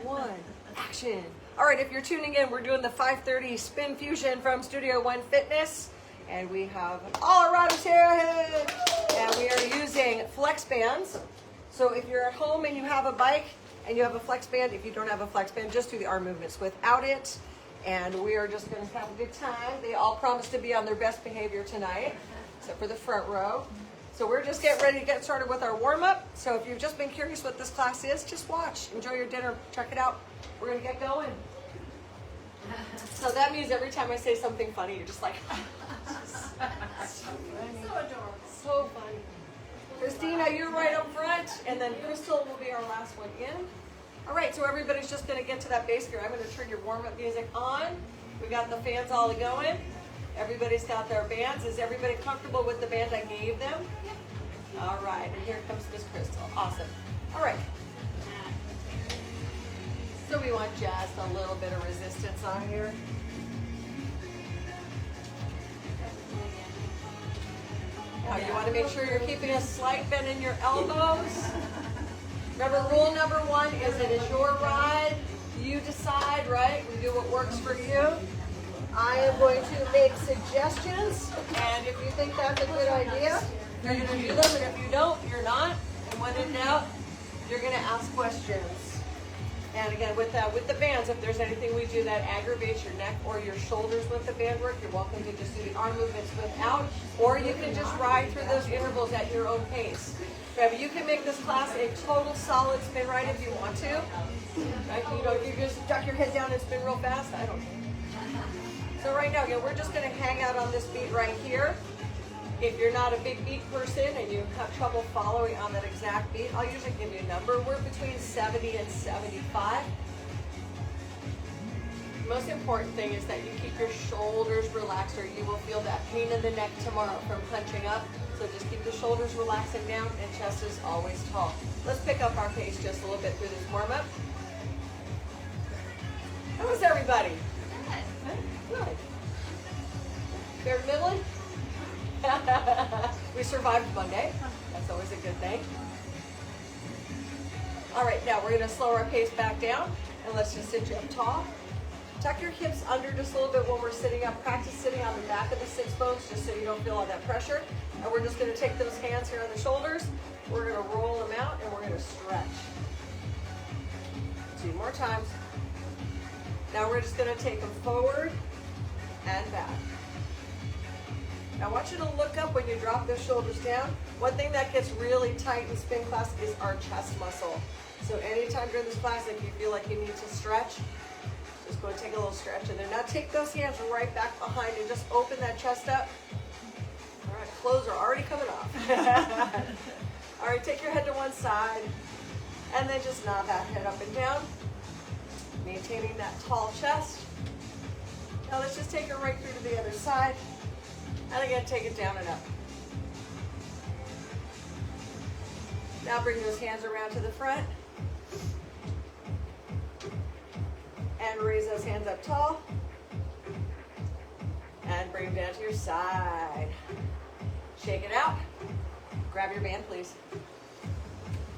one, action. All right, if you're tuning in, we're doing the 5:30 spin fusion from Studio One Fitness, and we have all around us here, and we are using flex bands. So if you're at home and you have a bike and you have a flex band, if you don't have a flex band, just do the arm movements without it. And we are just going to have a good time. They all promise to be on their best behavior tonight, except for the front row. So we're just getting ready to get started with our warm-up. So if you've just been curious what this class is, just watch. Enjoy your dinner. Check it out. We're going to get going. So that means every time I say something funny, you're just like, So adorable. so funny. Christina, you're right up front, and then Crystal will be our last one in. All right, so everybody's just going to get to that base gear. I'm going to turn your warm-up music on. We got the fans all going. Everybody's got their bands. Is everybody comfortable with the band I gave them? All right, and here comes Miss Crystal. Awesome. All right. So we want just a little bit of resistance on here. Now you want to make sure you're keeping a slight bend in your elbows. Remember, rule number one is it is your ride. You decide, right? We do what works for you. I am going to make suggestions, and if you think that's a good idea, you're going to do them, and if you don't, you're not. And when in doubt, you're going to ask questions. And again, with the bands, if there's anything we do that aggravates your neck or your shoulders with the band work, you're welcome to just do the arm movements without, or you can just ride through those intervals at your own pace. But you can make this class a total solid spin ride if you want to. Right? You know, you just duck your head down and spin real fast. I don't care. So right now, we're just going to hang out on this beat right here. If you're not a big beat person and you have trouble following on that exact beat, I'll usually give you a number. We're between 70 and 75. The most important thing is that you keep your shoulders relaxed, or you will feel that pain in the neck tomorrow from punching up. So just keep the shoulders relaxing down, and chest is always tall. Let's pick up our pace just a little bit through this warm-up. How was everybody? Good. Fair middling? We survived Monday. That's always a good thing. All right, now we're going to slow our pace back down, and let's just sit you up tall. Tuck your hips under just a little bit when we're sitting up. Practice sitting on the back of the sits bones just so you don't feel all that pressure. And we're just going to take those hands here on the shoulders. We're going to roll them out, and we're going to stretch. 2 more times. Now we're just going to take them forward and back. Now I want you to look up when you drop those shoulders down. One thing that gets really tight in spin class is our chest muscle. So anytime during this class, if you feel like you need to stretch, just go and take a little stretch in there. Now take those hands right back behind and just open that chest up. All right, clothes are already coming off. All right, take your head to one side and then just nod that head up and down, maintaining that tall chest. Now let's just take it right through to the other side. And again, take it down and up. Now bring those hands around to the front. And raise those hands up tall. And bring them down to your side. Shake it out. Grab your band, please.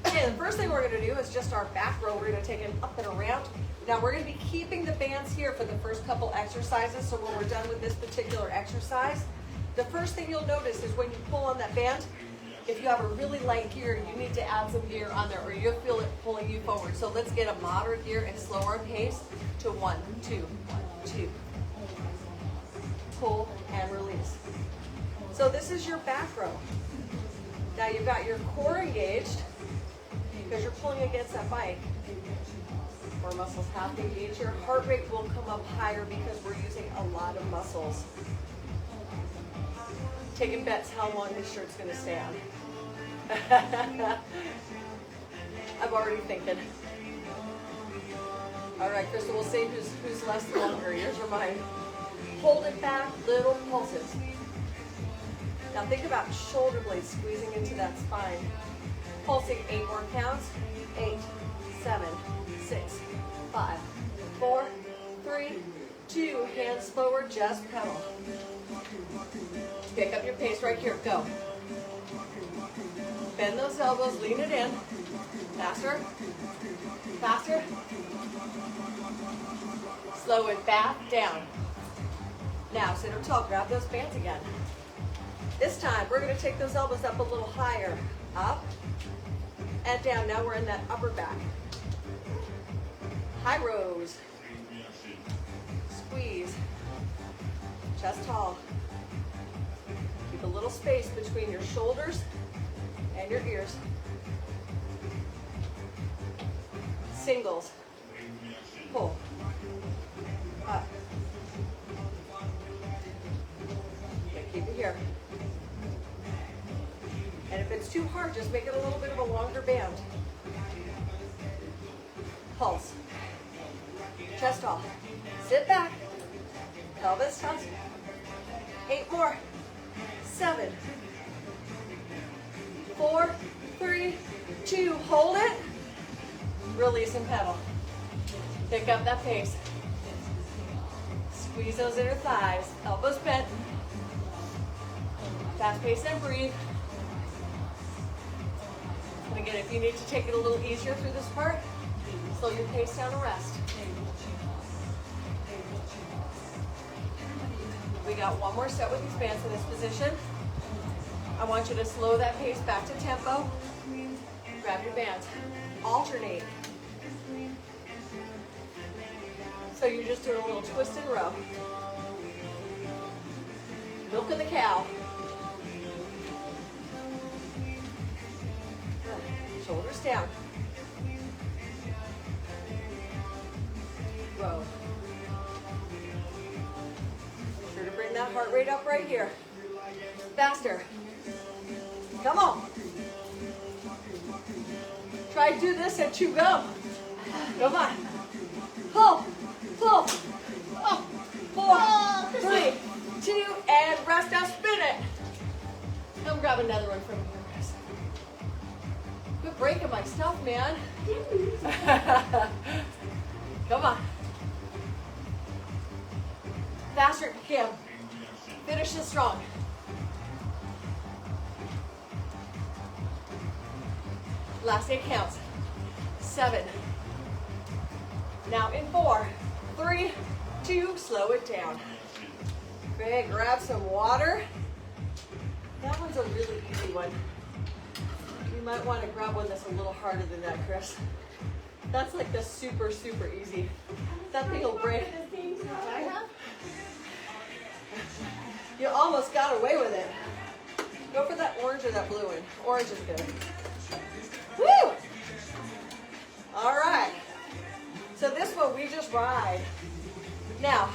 Okay, the first thing we're going to do is just our back row. We're going to take it up and around. Now we're going to be keeping the bands here for the first couple exercises. So when we're done with this particular exercise, the first thing you'll notice is when you pull on that band, if you have a really light gear, you need to add some gear on there or you'll feel it pulling you forward. So let's get a moderate gear and slow our pace to 1, 2, 1, 2. Pull and release. So this is your back row. Now you've got your core engaged because you're pulling against that bike. Core muscles have to engage. Your heart rate will come up higher because we're using a lot of muscles. Taking bets how long this shirt's going to stay on. I'm already thinking. All right, Crystal, we'll see who's less longer. Yours or mine. Hold it back, little pulses. Now think about shoulder blades squeezing into that spine. Pulsing 8 more counts. 8, 7, 6, 5, 4, 3, 2. Hands forward, just pedal. Pick up your pace right here. Go. Bend those elbows, lean it in. Faster. Faster. slow it back down. Now sit up tall, grab those bands again. This time we're going to take those elbows up a little higher. Up and down. Now we're in that upper back. High rows. Squeeze. Chest tall. Keep a little space between your shoulders and your ears. Singles. Pull. Up. Okay, keep it here. And if it's too hard, just make it a little bit of a longer band. Pulse. Chest off. Sit back. Pelvis tuck. 8 more. 7. 4, 3, 2. Hold it. Release and pedal. Pick up that pace. Squeeze those inner thighs. Elbows bent. Fast pace and breathe. And again, if you need to take it a little easier through this part, slow your pace down and rest. We got one more set with these bands in this position. I want you to slow that pace back to tempo. Grab your bands. Alternate. So you're just doing a little twist and row. Milking the cow. Shoulders down. Row. Make sure to bring that heart rate up right here. Faster. Come on. Try to do this and chew gum. Come on. Pull. Pull. Oh, 4, 3, 2, and rest. Now spin it. Come grab another one from here, Chris. Quit breaking my stuff, man. Come on. Faster if you can. Finish it strong. Last 8 counts. 7. Now in 4, 3, 2, slow it down. Okay, grab some water. That one's a really easy one. You might want to grab one that's a little harder than that, Chris. That's like the super, super easy. That thing will break. I have? You almost got away with it. Go for that orange or that blue one. Orange is good. Woo! All right. So this one we just ride. Now,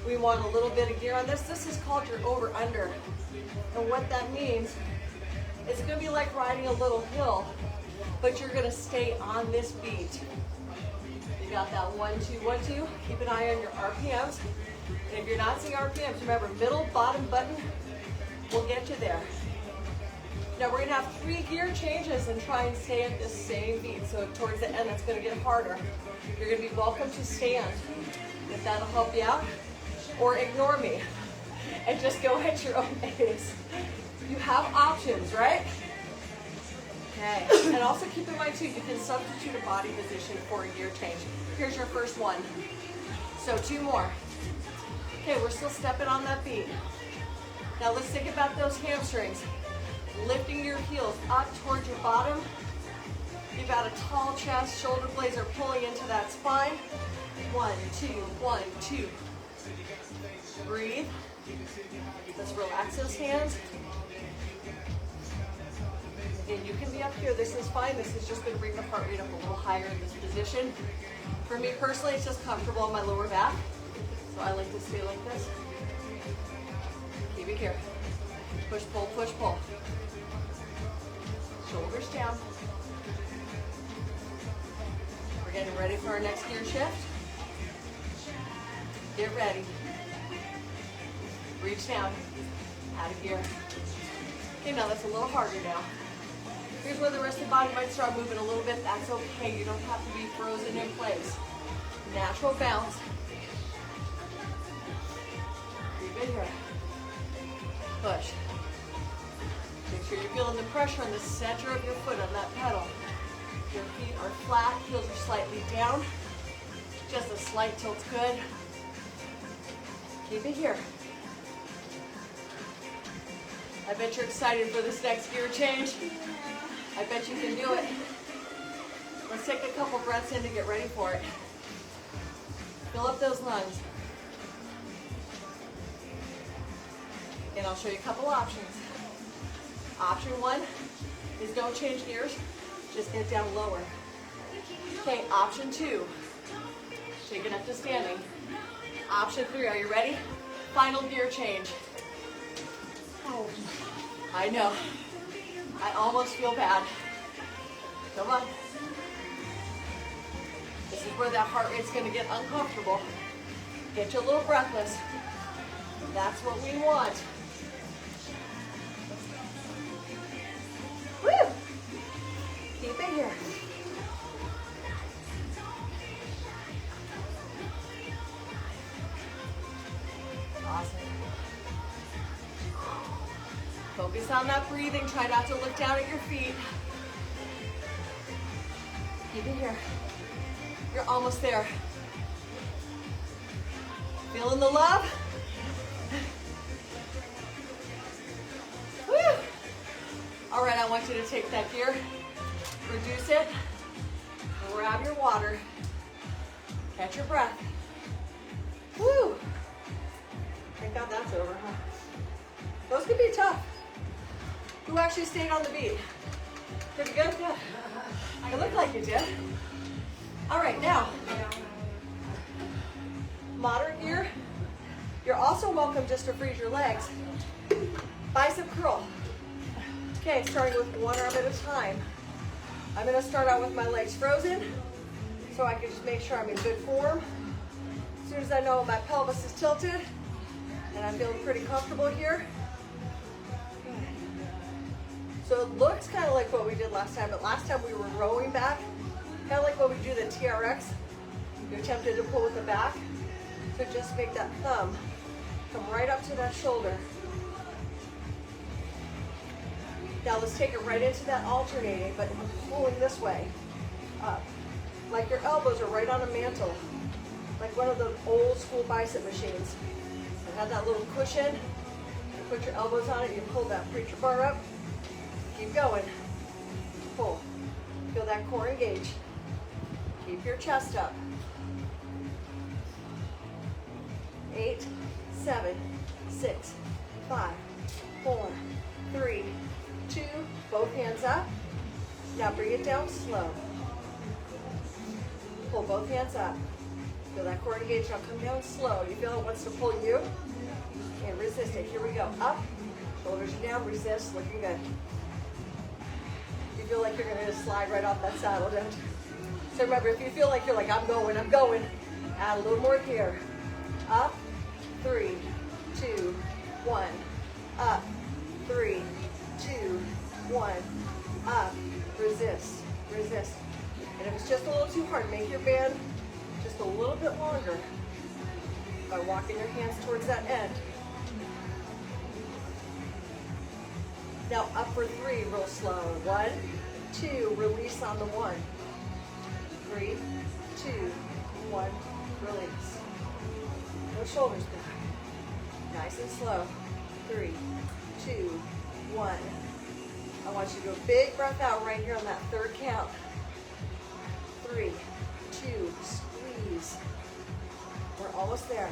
we want a little bit of gear on this. This is called your over-under. And what that means, it's going to be like riding a little hill, but you're going to stay on this beat. You got that 1, 2, 1, 2. Keep an eye on your RPMs. And if you're not seeing RPMs, remember, middle, bottom button will get you there. Now we're going to have 3 gear changes and try and stay at the same beat. So towards the end, it's going to get harder. You're going to be welcome to stand, if that'll help you out. Or ignore me and just go at your own pace. You have options, right? Okay. And also keep in mind too, you can substitute a body position for a gear change. Here's your first one. So 2 more. Okay, we're still stepping on that beat. Now let's think about those hamstrings. Lifting your heels up towards your bottom. You've got a tall chest, shoulder blades are pulling into that spine. 1, 2, 1, 2. Breathe. Let's relax those hands. Again, you can be up here. This is fine. This is just going to bring the heart rate up a little higher in this position. For me personally, it's just comfortable on my lower back. So I like to stay like this. Keep it here. Push, pull, push, pull. Shoulders down. We're getting ready for our next gear shift. Get ready. Reach down. Out of gear. Okay, now that's a little harder now. Here's where the rest of the body might start moving a little bit. That's okay. You don't have to be frozen in place. Natural bounce. Keep it here. Push. Make sure you're feeling the pressure on the center of your foot on that pedal. Your feet are flat, heels are slightly down. Just a slight tilt's good. Keep it here. I bet you're excited for this next gear change. I bet you can do it. Let's take a couple breaths in to get ready for it. Fill up those lungs. And I'll show you a couple options. Option one is don't change gears, just get down lower. Okay, option two, take it up to standing. Option three, are you ready? Final gear change. Oh, I know. I almost feel bad. Come on. This is where that heart rate's gonna get uncomfortable. Get you a little breathless. That's what we want. Woo! Keep it here. Awesome. Focus on that breathing. Try not to look down at your feet. Keep it here. You're almost there. Feeling the love? Woo! All right, I want you to take that gear, reduce it, grab your water, catch your breath. Woo! Thank God that's over, huh? Those can be tough. Who actually stayed on the beat? Pretty good? Yeah. It looked like you did. All right, now, moderate gear. You're also welcome just to freeze your legs. Bicep curl. Okay, starting with one arm at a time. I'm gonna start out with my legs frozen so I can just make sure I'm in good form. As soon as I know my pelvis is tilted and I'm feeling pretty comfortable here. So it looks kind of like what we did last time, but last time we were rowing back, kind of like what we do the TRX. You're tempted to pull with the back. So just make that thumb come right up to that shoulder. Now let's take it right into that alternating, but pulling this way, up. Like your elbows are right on a mantle, like one of the old school bicep machines. And have that little cushion, you put your elbows on it, you pull that preacher bar up, keep going, pull. Feel that core engage. Keep your chest up. 8, 7, 6, 5, 4, 3, 2, both hands up. Now bring it down slow. Pull both hands up. Feel that core engage. Now come down slow. You feel it wants to pull you? And resist it. Here we go. Up. Shoulders are down. Resist. Looking good. You feel like you're going to slide right off that saddle, don't you? So remember, if you feel like you're like, I'm going, add a little more here. Up. 3, 2, 1. Up. 3, 2, 1. Up. Resist. Resist. And if it's just a little too hard, make your band just a little bit longer by walking your hands towards that end. Now up for 3, real slow. 1, 2, release on the 1. 3, 2, 1, release. No shoulders back. Nice and slow. 3, 2, 1. I want you to go big breath out right here on that third count. 3, 2, squeeze. We're almost there.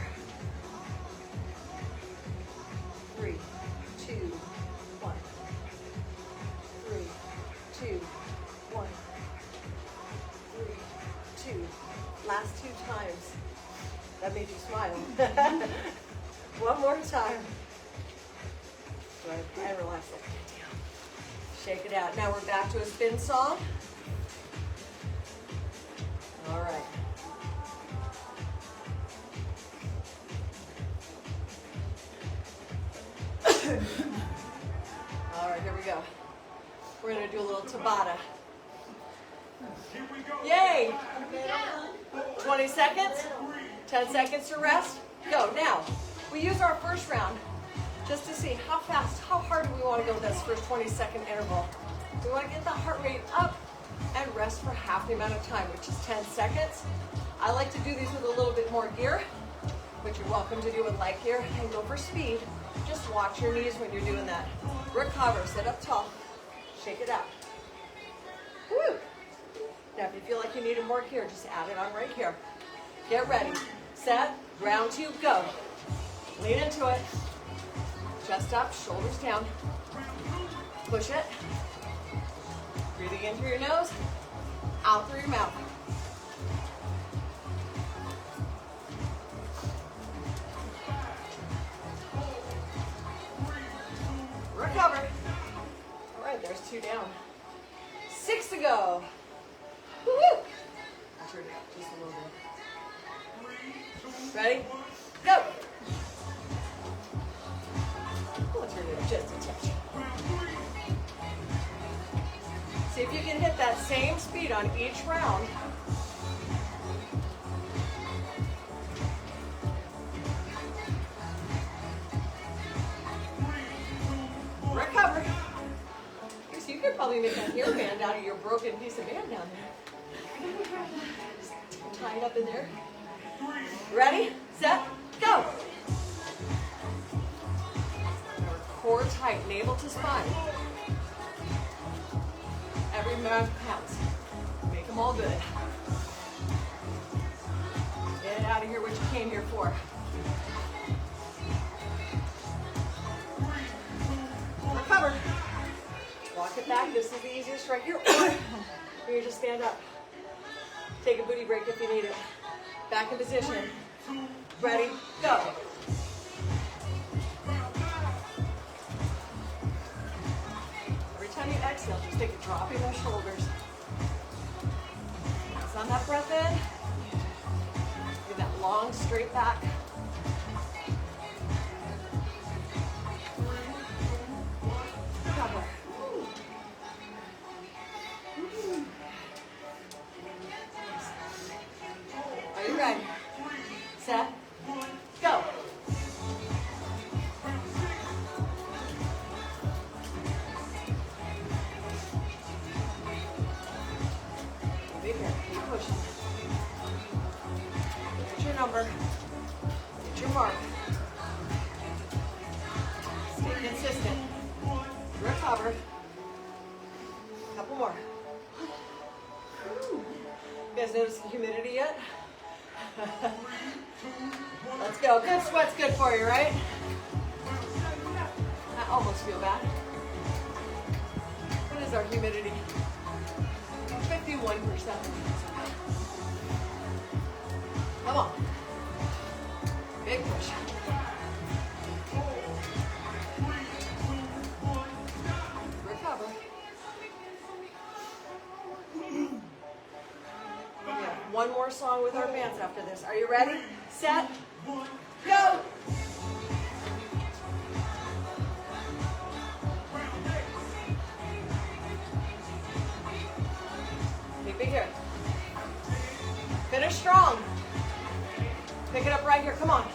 3, 2, 1. 3, 2, 1. 3, 2. Last 2 times. That made you smile. One more time. Good. And relax it. Shake it out. Now we're back to a spin song. All right. All right, here we go. We're going to do a little Tabata. Yay! 20 seconds. 10 seconds to rest. Go. Now, we use our first round just to see how fast, how hard do we want to go this first 20-second interval. We want to get the heart rate up and rest for half the amount of time, which is 10 seconds. I like to do these with a little bit more gear, but you're welcome to do with light gear and go for speed. Just watch your knees when you're doing that. Recover, sit up tall, shake it out. Woo! Now if you feel like you need more gear, just add it on right here. Get ready, set, ground two, go. Lean into it, chest up, shoulders down. Push it. Breathing in through your nose, out through your mouth. Recover. All right, there's 2 down. 6 to go. Woo-hoo. I'll turn it up just a little bit. Ready? Go. I'll turn it up just a touch. See if you can hit that same speed on each round. Recover. So you could probably make a hairband out of your broken piece of band down there. Just tie it up in there. Ready, set, go. Core tight, navel to spine. Every move counts. Make them all good. Get out of here what you came here for. Recover. Walk it back. This is the easiest right here. Or you just stand up. Take a booty break if you need it. Back in position. Ready, go. Every time you exhale, just take a drop in those shoulders. Press on that breath in. Give that long, straight back. Recover. Are you ready? Set. Go. Big here. Keep pushing. Get your number. Get your mark. Stay consistent. Recover. A couple more. You guys notice the humidity yet? Let's go. Good sweat's good for you, right? I almost feel bad. What is our humidity? 51%. Come on. Big push. Recover. Yeah, one more song with our bands after this. Are you ready? Set. Go. Keep it here. Finish strong. Pick it up right here. Come on.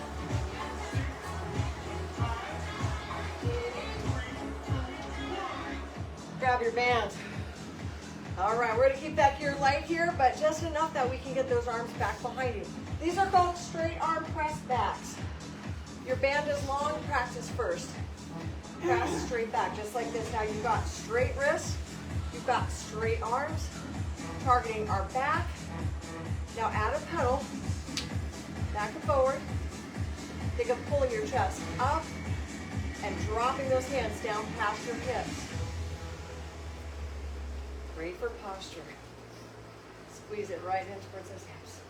Grab your band. All right, we're going to keep that gear light here, but just enough that we can get those arms back behind you. These are called straight arm press backs. Your band is long, practice first. Press straight back, just like this. Now you've got straight wrists, you've got straight arms, targeting our back. Now add a pedal, back and forward. Think of pulling your chest up and dropping those hands down past your hips. Great for posture. Squeeze it right in towards those hips.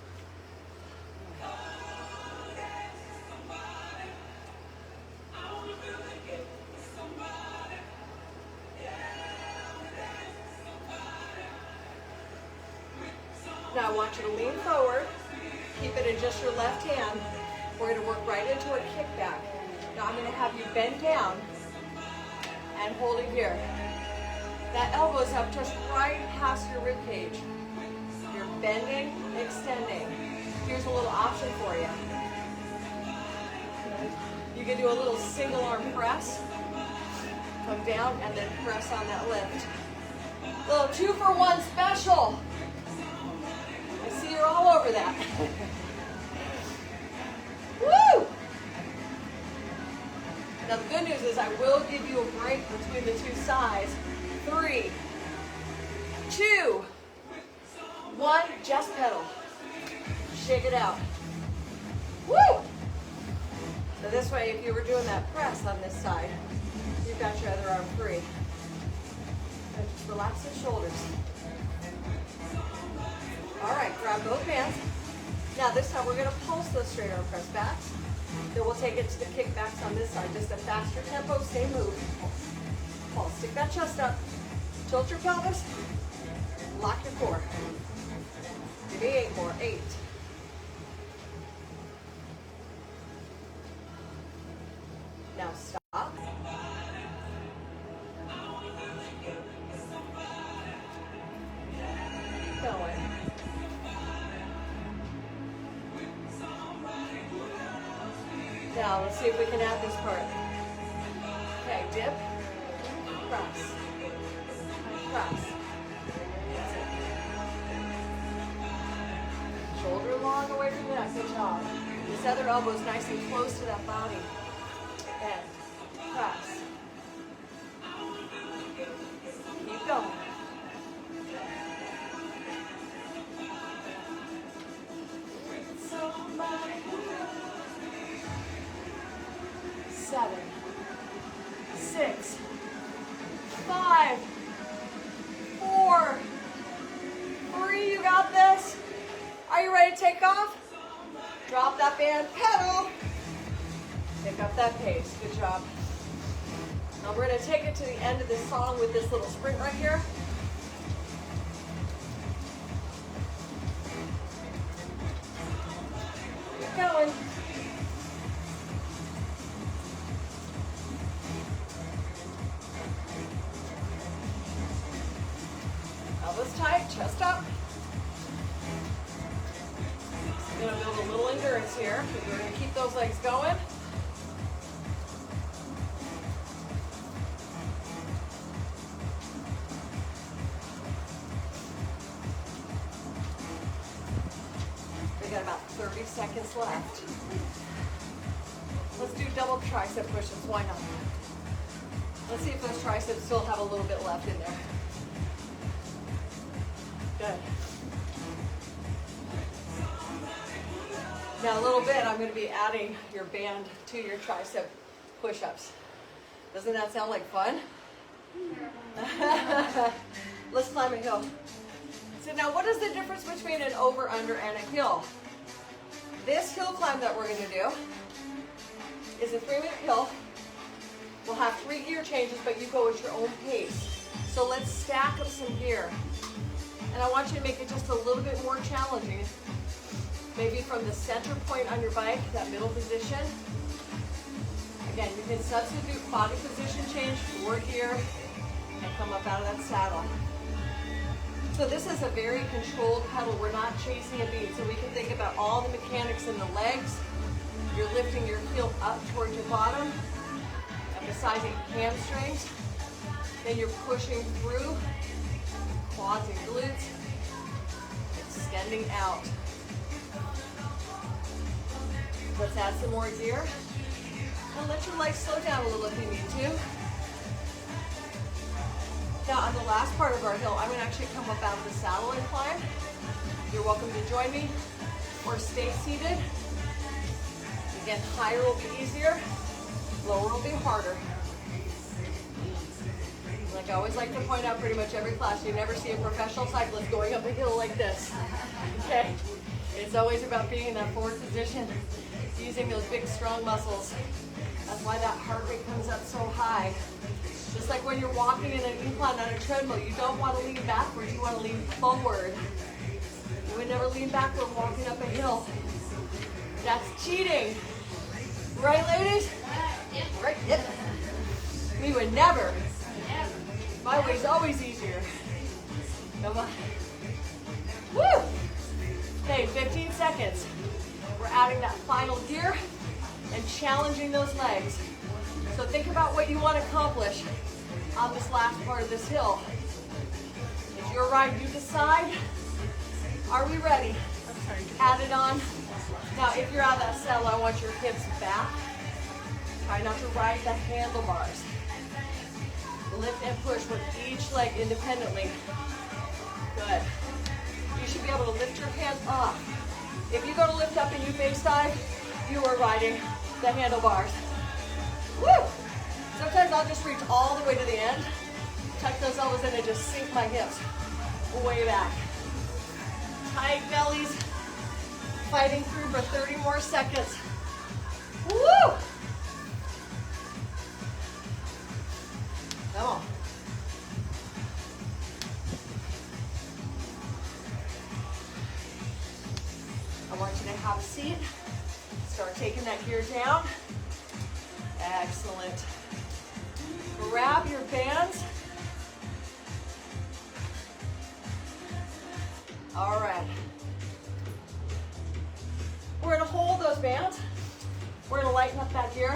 Now I want you to lean forward. Keep it in just your left hand. We're going to work right into a kickback. Now I'm going to have you bend down and hold it here. That elbow's up just right past your rib cage. You're bending, extending. Here's a little option for you. You can do a little single arm press. Come down and then press on that lift. Little 2-for-1 special. I see you you're all over that. Woo! Now the good news is I will give you a break between the two sides. 3, 2, 1, just pedal. Shake it out. Woo! So this way, if you were doing that press on this side, you've got your other arm free. And just relax your shoulders. All right, grab both hands. Now this time we're gonna pulse those straight arm press backs. Then we'll take it to the kickbacks on this side. Just a faster tempo, same move. Pulse, stick that chest up. Tilt your pelvis. Lock your core. Give me 8 more, 8. Now stop. Going. Now let's see if we can add this part. Okay, dip, press, press. That's it. Shoulder long away from the neck, good job. This other elbow is nice and close to that body. Bend, press. Keep going. Somebody. 7, 6, 5, 4, 3, you got this. Are you ready to take off? Drop that band, pedal. Pick up that pace, good job. Now we're gonna take it to the end of this song with this little sprint right here. Keep going. Elbows tight, chest up. I'm gonna build a little endurance here, but we're gonna keep those legs going. We got about 30 seconds left. Let's do double tricep push-ups, why not? Let's see if those triceps still have a little bit left in there. Good. Now a little bit, I'm going to be adding your band to your tricep push-ups. Doesn't that sound like fun? Let's climb a hill. So now what is the difference between an over, under, and a hill? This hill climb that we're going to do is a 3-minute hill. We'll have 3 gear changes, but you go at your own pace. So let's stack up some gear. And I want you to make it just a little bit more challenging. Maybe from the center point on your bike, that middle position. Again, you can substitute body position change, 4 gear, and come up out of that saddle. So this is a very controlled pedal. We're not chasing a beat. So we can think about all the mechanics in the legs. You're lifting your heel up towards your bottom, emphasizing hamstrings. Then you're pushing through quads and glutes, extending out. Let's add some more gear. And let your legs slow down a little if you need to. Now on the last part of our hill, I'm going to actually come up out of the saddle and climb. You're welcome to join me or stay seated. Again, higher will be easier, lower will be harder. Like I always like to point out pretty much every class, you never see a professional cyclist going up a hill like this, okay? It's always about being in that forward position, using those big strong muscles. That's why that heart rate comes up so high. Just like when you're walking in an incline on a treadmill, you don't want to lean backwards, you want to lean forward. You would never lean backward walking up a hill. That's cheating. Right, ladies? Right, yep. We would never. My way's always easier. Come on. Woo! Okay, 15 seconds. We're adding that final gear and challenging those legs. So think about what you want to accomplish on this last part of this hill. It's your ride, you decide. Are we ready? Let's Add it on. Now, if you're out of that saddle, I want your hips back. Try not to ride the handlebars. Lift and push with each leg independently. Good. You should be able to lift your hands up. If you go to lift up and you face dive, you are riding the handlebars. Woo! Sometimes I'll just reach all the way to the end, tuck those elbows in and just sink my hips way back. Tight bellies, fighting through for 30 more seconds. Woo! Come on. I want you to have a seat. Start taking that gear down. Excellent. Grab your bands. All right. We're going to hold those bands. We're going to lighten up that gear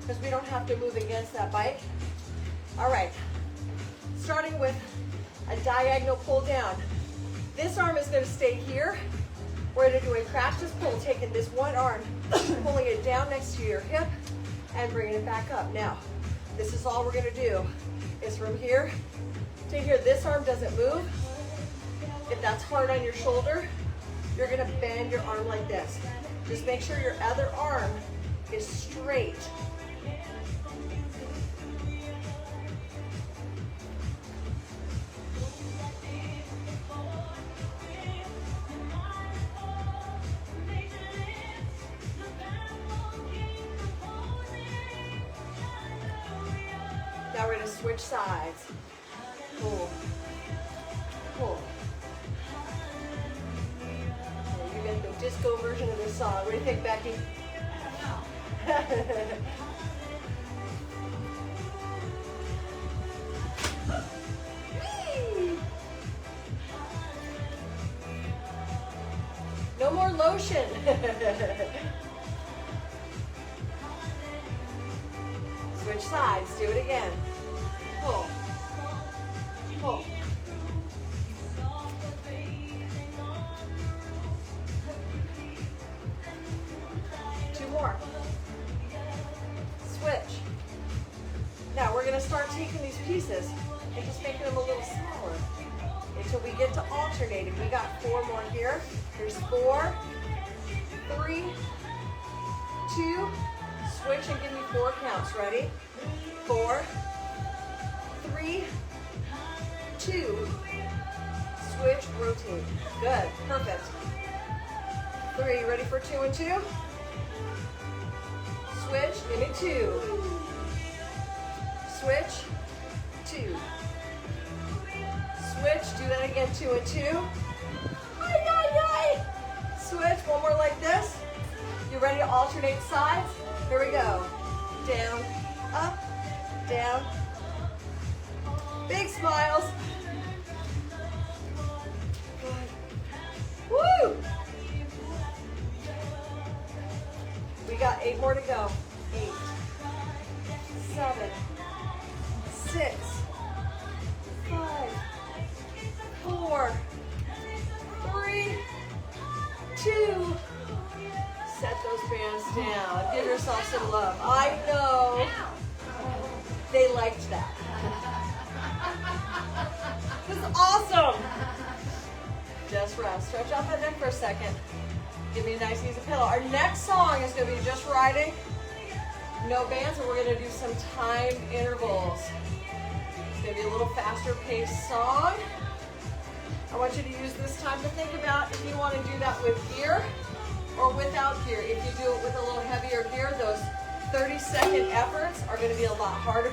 because we don't have to move against that bike. All right. Starting with a diagonal pull down. This arm is going to stay here. We're going to do a practice pull, taking this one arm, pulling it down next to your hip, and bringing it back up. Now, this is all we're going to do, is from here to here. This arm doesn't move. If that's hard on your shoulder, you're going to bend your arm like this. Just make sure your other arm is straight. Now we're going to switch sides. Pull. Pull. You get the disco version of this song. What do you think, Becky? No more lotion. Switch sides, do it again. Pull. Pull. Two more. Switch. Now we're going to start taking these pieces and just making them a little smaller until we get to alternating. We got 4 more here. Here's 4, 3, 2, switch and give me 4 counts. Ready? 4, 3, 2, switch, rotate. Good, perfect. 3, ready for 2 and 2? Switch, give me 2. Switch, 2. Switch, do that again, 2 and 2. Ay, ay, ay. Switch, one more like this. You ready to alternate sides? Here we go. Down, up, down. Big smiles. Woo! We got 8 more to go. 8, 7, 6, 5, 4, 3, 2. Set those bands down. Give yourself some love. I know they liked that. This is awesome. Just rest. Stretch out that neck for a second. Give me a nice easy pillow. Our next song is going to be just riding. No bands, and we're going to do some timed intervals. It's going to be a little faster paced song. I want you to use this time to think about if you want to do that with gear or without gear. If you do it with a little heavier gear, those 30-second efforts are going to be a lot harder.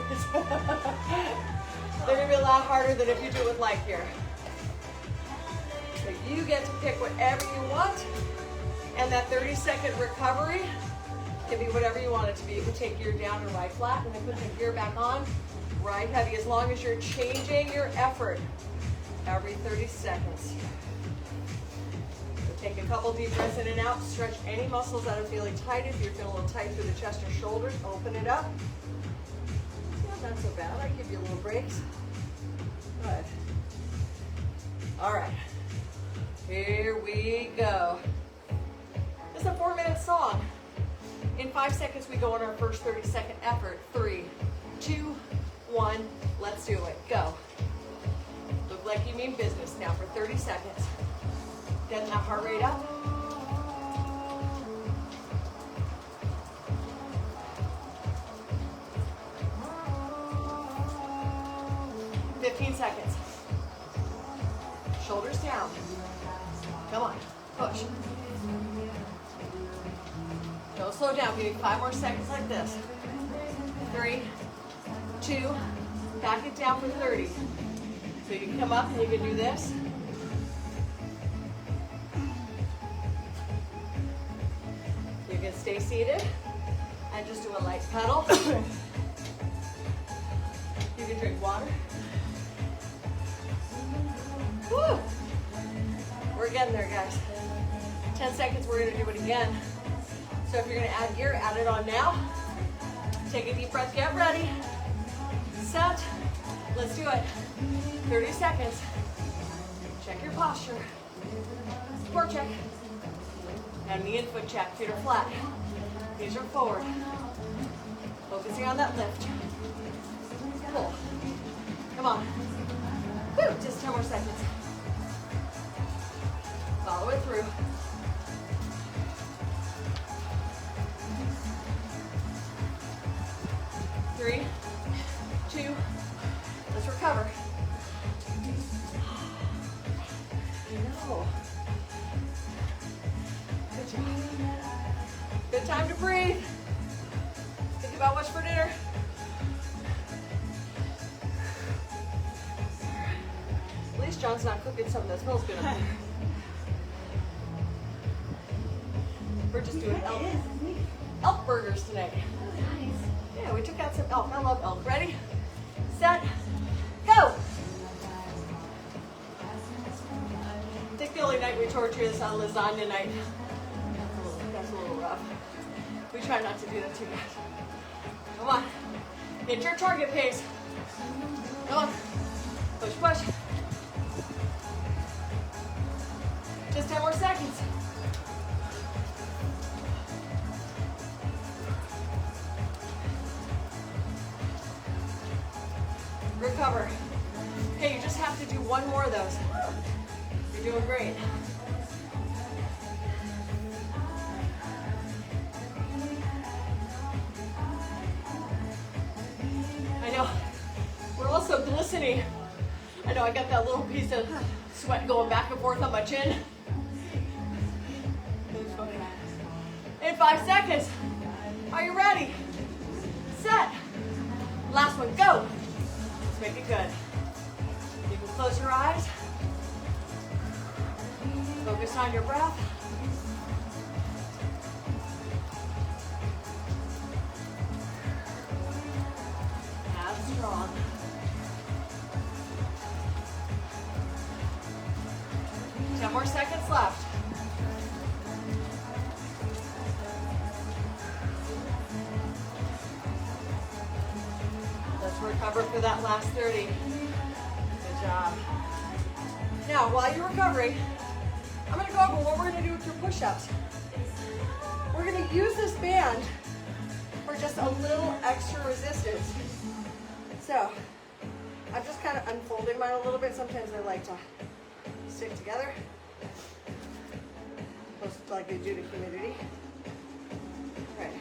They're going to be a lot harder than if you do it with light gear. So you get to pick whatever you want, and that 30-second recovery can be whatever you want it to be. You can take gear down or ride flat, and then put the gear back on, ride heavy, as long as you're changing your effort every 30 seconds. So take a couple deep breaths in and out. Stretch any muscles that are feeling tight. If you're feeling a little tight through the chest or shoulders, open it up. Not so bad. I give you a little breaks. Good. All right. Here we go. This is a 4-minute song. In 5 seconds, we go on our first 30-second effort. 3, 2, 1, let's do it. Go. Look like you mean business now for 30 seconds. Getting that heart rate up. Seconds. Shoulders down. Come on, push. Don't slow down. Give me 5 more seconds like this. 3, 2, back it down for 30. So you can come up and you can do this. You can stay seated and just do a light pedal. You can drink water. Woo! We're getting there, guys. 10 seconds, we're gonna do it again. So if you're gonna add gear, add it on now. Take a deep breath, get ready. Set, let's do it. 30 seconds. Check your posture. Core check. And knee and foot check, feet are flat. Knees are forward. Focusing on that lift. Pull. Come on. Woo, just 10 more seconds. Follow it through. 3, 2, let's recover. No. Good job. Good time to breathe. Think about what's for dinner. At least John's not cooking something that smells good. We're just doing elk burgers tonight. Yeah, we took out some elk. I love elk. Ready, set, go. I think the only night we torture is on lasagna night. That's a little rough. We try not to do that too much. Come on. Hit your target pace. Come on. Push, push. Just 10 more seconds. Recover. Okay, you just have to do one more of those. You're doing great. I know. We're also glistening. I know I got that little piece of sweat going back and forth on my chin. In 5 seconds. Are you ready? Set. Last one, go. Let's make it good. You can close your eyes. Focus on your breath. Have strong. Ten more seconds left. Let's recover for that last 30. Good job. Now, while you're recovering, I'm going to go over what we're going to do with your push-ups. We're going to use this band for just a little extra resistance. So, I'm just kind of unfolding mine a little bit. Sometimes I like to stick together, like they do to humidity. All right.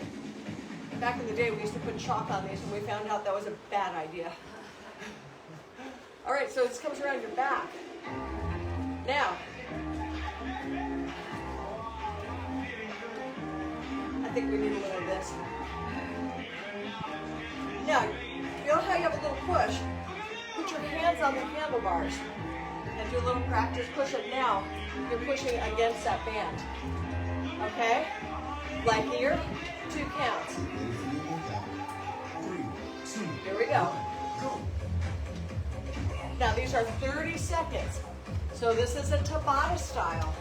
Back in the day, we used to put chalk on these, and we found out that was a bad idea. All right, so this comes around your back. Now, I think we need a little of this. Now, you know how you have a little push? Put your hands on the handlebars and do a little practice push-up. Now, you're pushing against that band. Okay? Like here, 2 counts. Here we go. Now, these are 30 seconds. So this is a Tabata style.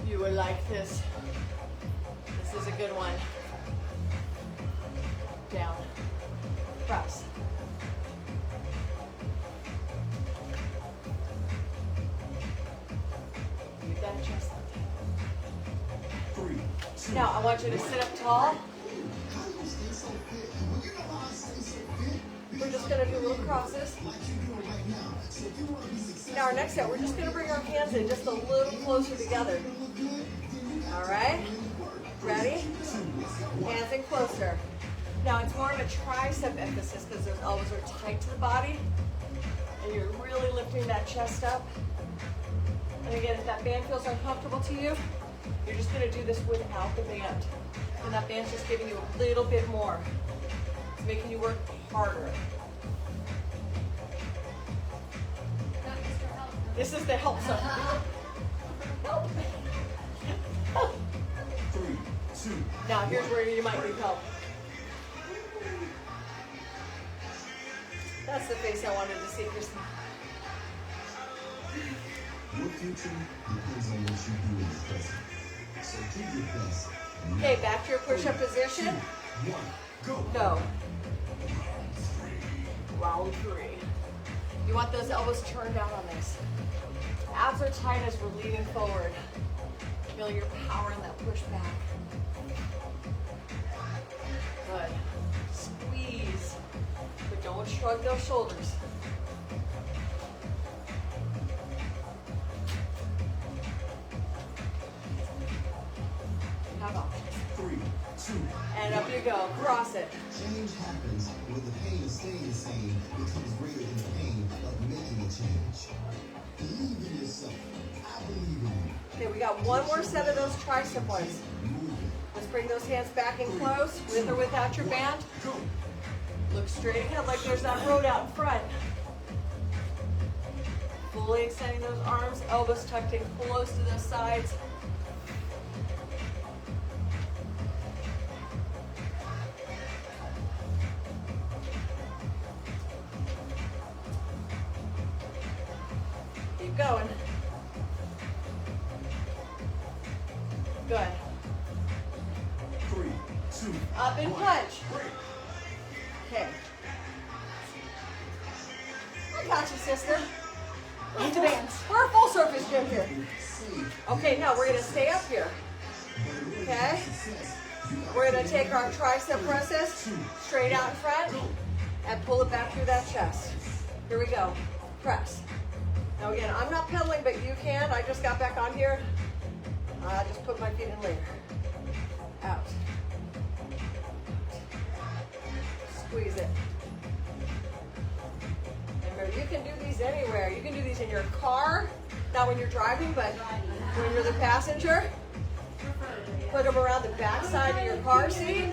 You would like this. This is a good one. Down. Press. Now I want you to sit up tall. We're just going to do little crosses. Now our next set, we're just going to bring our hands in just a little closer together. All right? Ready? Hands in closer. Now it's more of a tricep emphasis because those elbows are tight to the body. And you're really lifting that chest up. And again, if that band feels uncomfortable to you, you're just going to do this without the band. And that band's just giving you a little bit more. It's making you work harder. This is the help zone. Help. 3, 2. Now here's where you might need help. That's the face I wanted to see, Kristen. Your future depends on what you do in the present. So do your best. Okay, back to your push-up position. 1, go. Go. Round 3. You want those elbows turned out on this. Abs are tight as we're leaning forward. Feel your power in that push back. Good. Squeeze. But don't shrug those shoulders. Have options. 3, 2. And up you go. Cross it. Change happens when the pain of staying the same becomes greater than the pain of making a change. Believe in yourself. I believe in you. Okay, we got one more set of those tricep ones. Let's bring those hands back in close, with or without your band. Look straight ahead like there's that road out in front. Fully extending those arms, elbows tucked in close to the sides. Keep going. Good. 3, 2. Up and punch. Okay. I got you, sister. Need to bands. We're a full surface gym here. Okay, now we're gonna stay up here. Okay? We're gonna take our tricep presses straight out in front and pull it back through that chest. Here we go. Press. Now again, I'm not pedaling, but you can. I just got back on here. Just put my feet in later. Out. Squeeze it. Remember, you can do these anywhere. You can do these in your car, not when you're driving, but when you're the passenger. Put them around the back side of your car seat.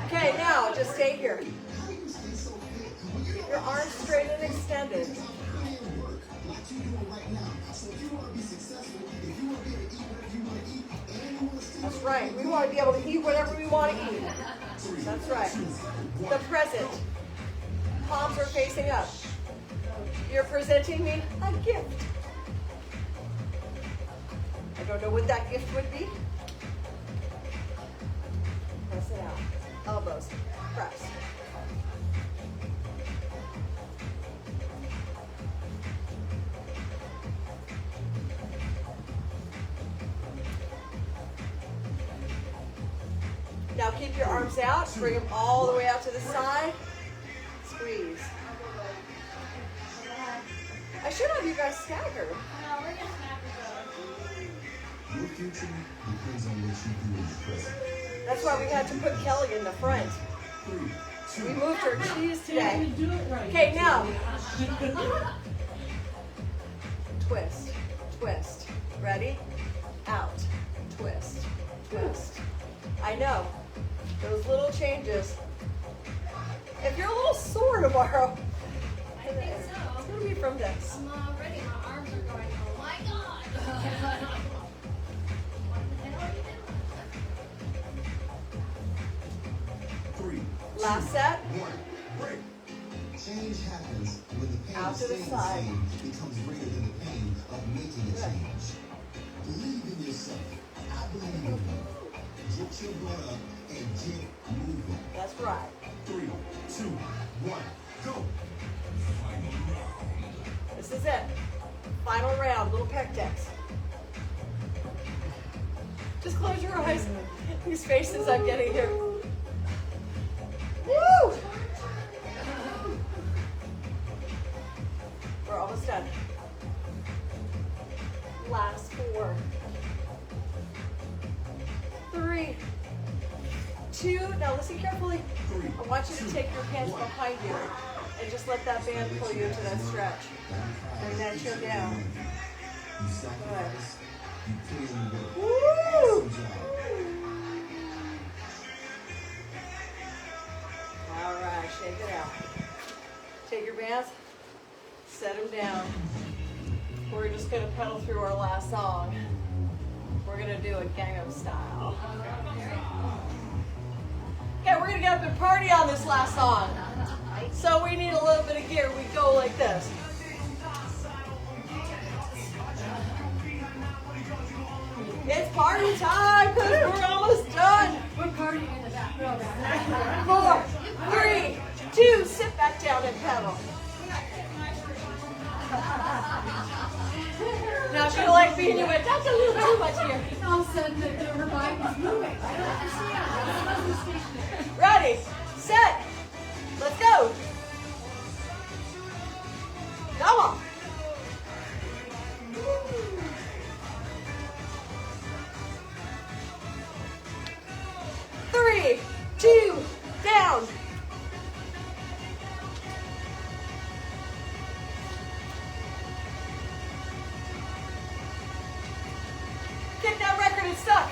Okay, now just stay here. Keep your arms straight and extended. That's right. We want to be able to eat whatever we want to eat. That's right. The present. Palms are facing up. You're presenting me a gift. I don't know what that gift would be. Press it out. Elbows. Press. Now keep your arms out. Bring them all the way out to the side. Squeeze. I should have you guys staggered. Your future depends on what you do in the present. That's why we had to put Kelly in the front. 3, 2. We moved her cheese today. Okay, now. Twist. Twist. Ready? Out. Twist. Twist. I know. Those little changes. If you're a little sore tomorrow, it's going to be from this. I'm already, my arms are going, oh my God. What the hell are you doing? 3, Last set. 1, break. Change happens when the pain Out of to the staying side. the same becomes greater than the pain of making a change. Believe in yourself. I believe in you. Get your blood up and get moving. That's right. 3, 2, 1, go. This is it. Final round. Little pec decks. Just close your eyes. These faces I'm getting here. Woo! We're almost done. Last 4, 3, 2. Now listen carefully. I want you to take your hands behind you and just let that band pull you into that stretch. Bring that chin down. Good. Woo! All right, shake it out. Take your bands, set them down. We're just going to pedal through our last song. We're going to do a Gangnam Style. Okay, we're going to get up and party on this last song. So we need a little bit of gear. We go like this. It's party time because we're almost done. We're partying in the back row. 4, 3, 2, sit back down and pedal. Now if you like me and you went, that's a little too much here. All of a sudden, her bike was moving. I don't understand. It wasn't stationary. Ready, set, let's go. Come on. 3, 2, down. Kick that record, it's stuck.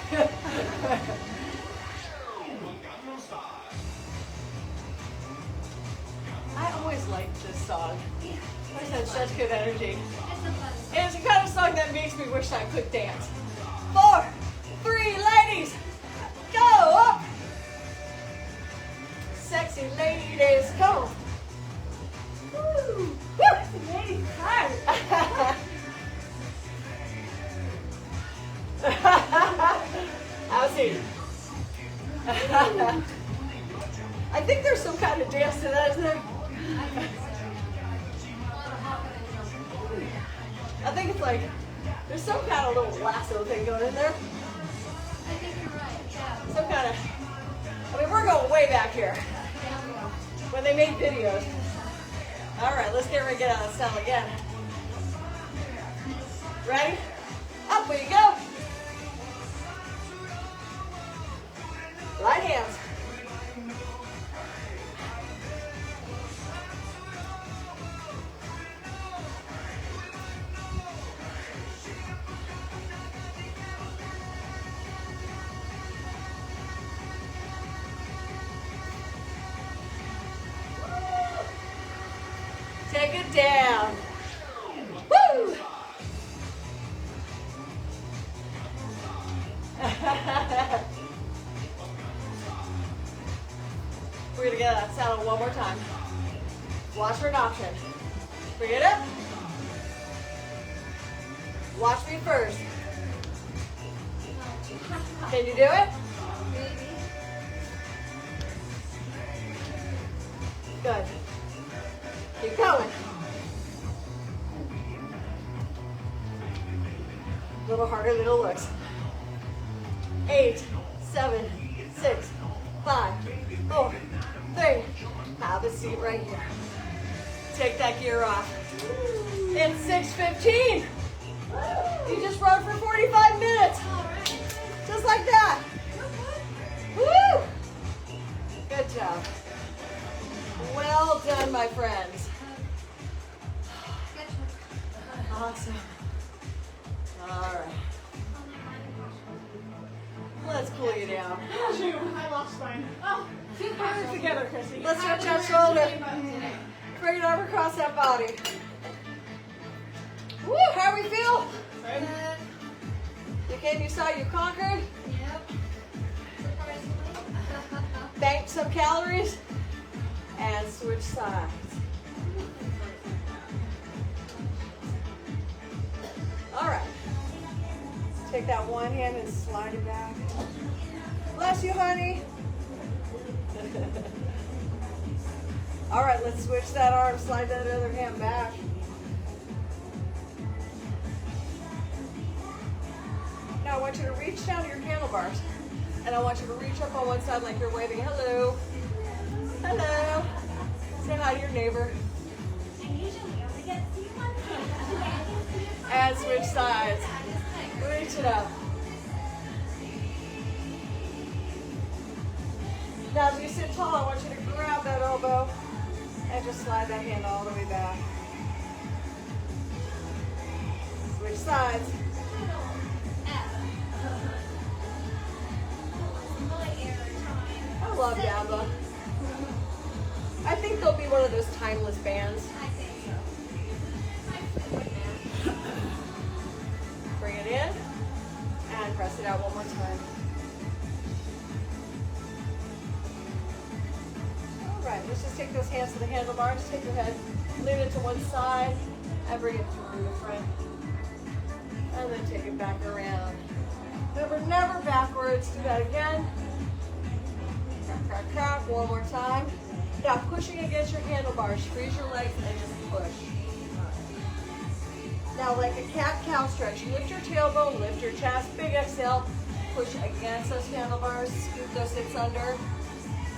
I always liked this song. It had such good energy. And it's the kind of song that makes me wish I could dance. 4, 3, ladies, go up. Sexy ladies, come on. Woo! Woo! Ladies, hi. A.C.E. I think there's some kind of dance to that, isn't there? I think it's like, there's some kind of little lasso thing going in there. I think you're right. Yeah. Some kind of, I mean, we're going way back here. When they made videos. All right, let's get ready to get on the saddle again. Ready? Up we go. Right hands. Take it down. Woo! We're gonna get that saddle one more time. Watch for an option. Bring it up. Watch me first. Can you do it? Good. Keep going. A little harder than it looks. 8, 7, 6, 5, 4, 3. Have a seat right here. Take that gear off. It's 6:15. You just rode for 45 minutes. Just like that. Woo! Good job. Well done, my friends. Awesome. All right. Let's cool you down. I lost mine. Oh, Put it together, Chrissy. Let's stretch that shoulder. Bring it over across that body. Woo, how we feel? You came, you saw, you conquered. Yep. Surprisingly. Banked some calories. And switch sides. All right. Take that one hand and slide it back. Bless you, honey. All right, let's switch that arm, slide that other hand back. Now want you to reach down to your handlebars. And I want you to reach up on one side like you're waving hello. Hello. Say hi to your neighbor. And switch sides. Reach it up. Now as you sit tall, I want you to grab that elbow and just slide that hand all the way back. Switch sides. I love Yamba. I think they'll be one of those timeless bands. Bring it in and press it out one more time. All right, let's just take those hands to the handlebars. Take your head, lean it to one side, and bring it through the front. And then take it back around. Remember, never backwards. Do that again. Crack, crack, crack. One more time. Now, pushing against your handlebars. Squeeze your legs and just push. Now, like a cat-cow stretch, lift your tailbone, lift your chest, big exhale, push against those handlebars, scoot those hips under.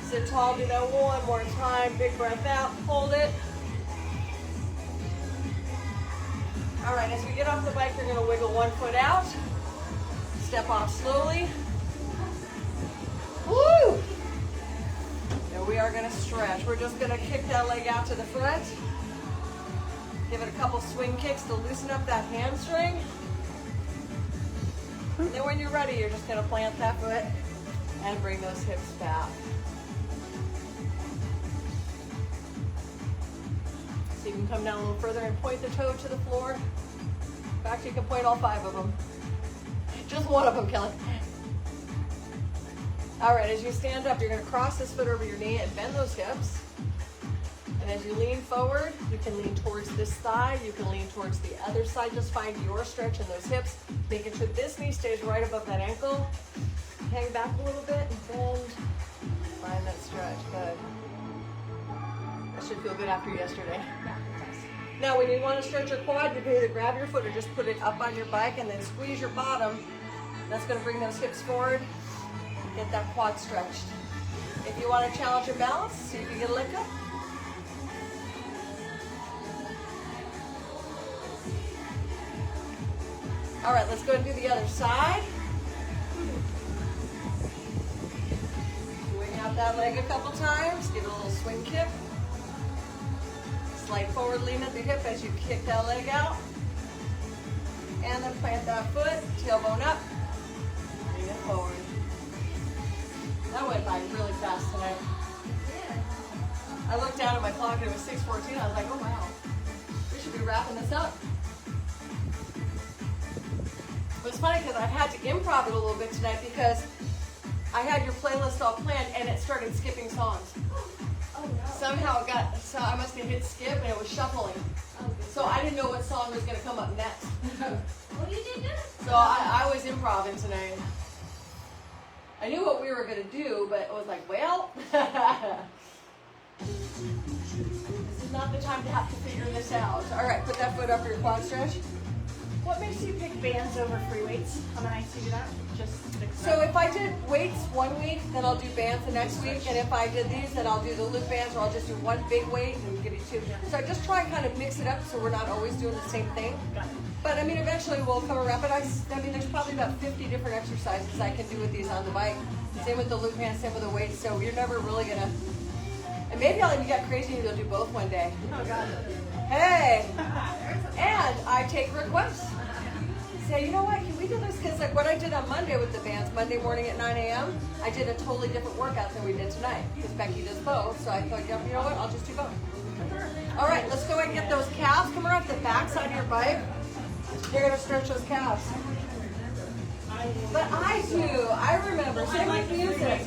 Sit tall, do that one more time. Big breath out, hold it. All right, as we get off the bike, you're gonna wiggle one foot out. Step off slowly. Woo! Now we are gonna stretch. We're just gonna kick that leg out to the front. Give it a couple swing kicks to loosen up that hamstring. And then when you're ready, you're just gonna plant that foot and bring those hips back. So you can come down a little further and point the toe to the floor. In fact, you can point all 5 of them. Just one of them, Kelly. All right, as you stand up, you're gonna cross this foot over your knee and bend those hips. And as you lean forward, you can lean towards this thigh, you can lean towards the other side. Just find your stretch in those hips, making sure this knee stays right above that ankle. Hang back a little bit and bend. Find that stretch, good. That should feel good after yesterday. Now when you want to stretch your quad, you can either grab your foot or just put it up on your bike and then squeeze your bottom. That's going to bring those hips forward. Get that quad stretched. If you want to challenge your balance, see if you get a lick up. All right, let's go and do the other side. Swing out that leg a couple times. Give it a little swing kick. Slide forward, lean at the hip as you kick that leg out. And then plant that foot, tailbone up. Bring it forward. That went by really fast tonight. I looked down at my clock and it was 6:14. I was like, oh wow, we should be wrapping this up. It was funny because I had to improv it a little bit tonight because I had your playlist all planned and it started skipping songs. Oh, no. Somehow it got, so I must have hit skip and it was shuffling. So I didn't know what song was going to come up next. Well, you did good. So I was improvising tonight. I knew what we were going to do, but it was like, well, this is not the time to have to figure this out. All right, put that foot up for your quad stretch. What makes you pick bands over free weights on the nights you do that? Just So if I did weights one week, then I'll do bands the next week. And if I did these, then I'll do the loop bands, or I'll just do one big weight and give you 2. So I just try and kind of mix it up so we're not always doing the same thing. Got it. But I mean, eventually we'll come around. But I mean, there's probably about 50 different exercises I can do with these on the bike. Same with the loop bands, same with the weights. So you're never really gonna. And maybe I'll even get crazy and you'll do both one day. Oh, God. Hey! And I take requests. Say, you know what, can we do this? Because like what I did on Monday with the bands, Monday morning at 9 a.m., I did a totally different workout than we did tonight. Because Becky does both. So I thought, you know what, I'll just do both. All right, let's go and get those calves. Come around the back side of your bike. You're going to stretch those calves. But I do. I remember. Same with music.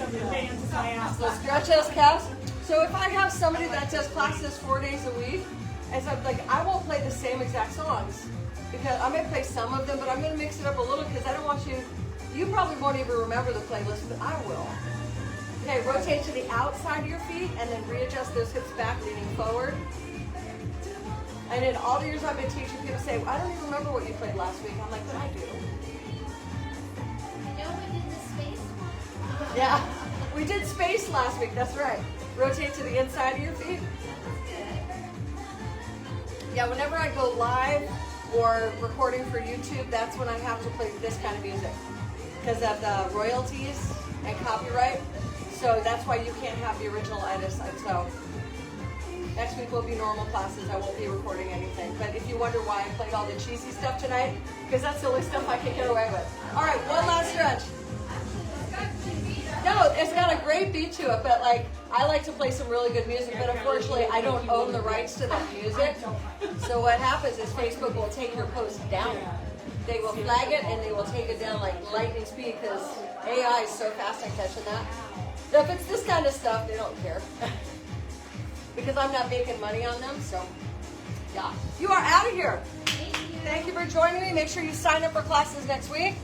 So stretch those calves. So if I have somebody that does classes 4 days a week, and so I'm like, I won't play the same exact songs. Because I may play some of them, but I'm going to mix it up a little because I don't want you probably won't even remember the playlist, but I will. Okay, rotate to the outside of your feet and then readjust those hips back, leaning forward. And in all the years I've been teaching, people say, I don't even remember what you played last week. I'm like, but I do. Yeah, we did space last week, that's right. Rotate to the inside of your feet. Yeah, whenever I go live or recording for YouTube, that's when I have to play this kind of music because of the royalties and copyright. So that's why you can't have the original edits. So next week will be normal classes. I won't be recording anything. But if you wonder why I played all the cheesy stuff tonight, because that's the only stuff I can get away with. All right, one last stretch. No, it's got a great beat to it, but like I like to play some really good music, but unfortunately I don't own the rights to that music. So what happens is Facebook will take your post down. They will flag it and they will take it down like lightning speed because AI is so fast at catching that. So if it's this kind of stuff, they don't care. Because I'm not making money on them, so yeah. You are out of here. Thank you for joining me. Make sure you sign up for classes next week.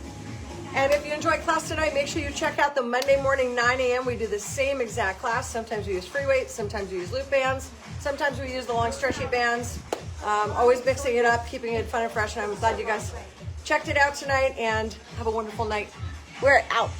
And if you enjoyed class tonight, make sure you check out the Monday morning 9 a.m. We do the same exact class. Sometimes we use free weights, sometimes we use loop bands, sometimes we use the long stretchy bands. Always mixing it up, keeping it fun and fresh. And I'm glad you guys checked it out tonight and have a wonderful night. We're out.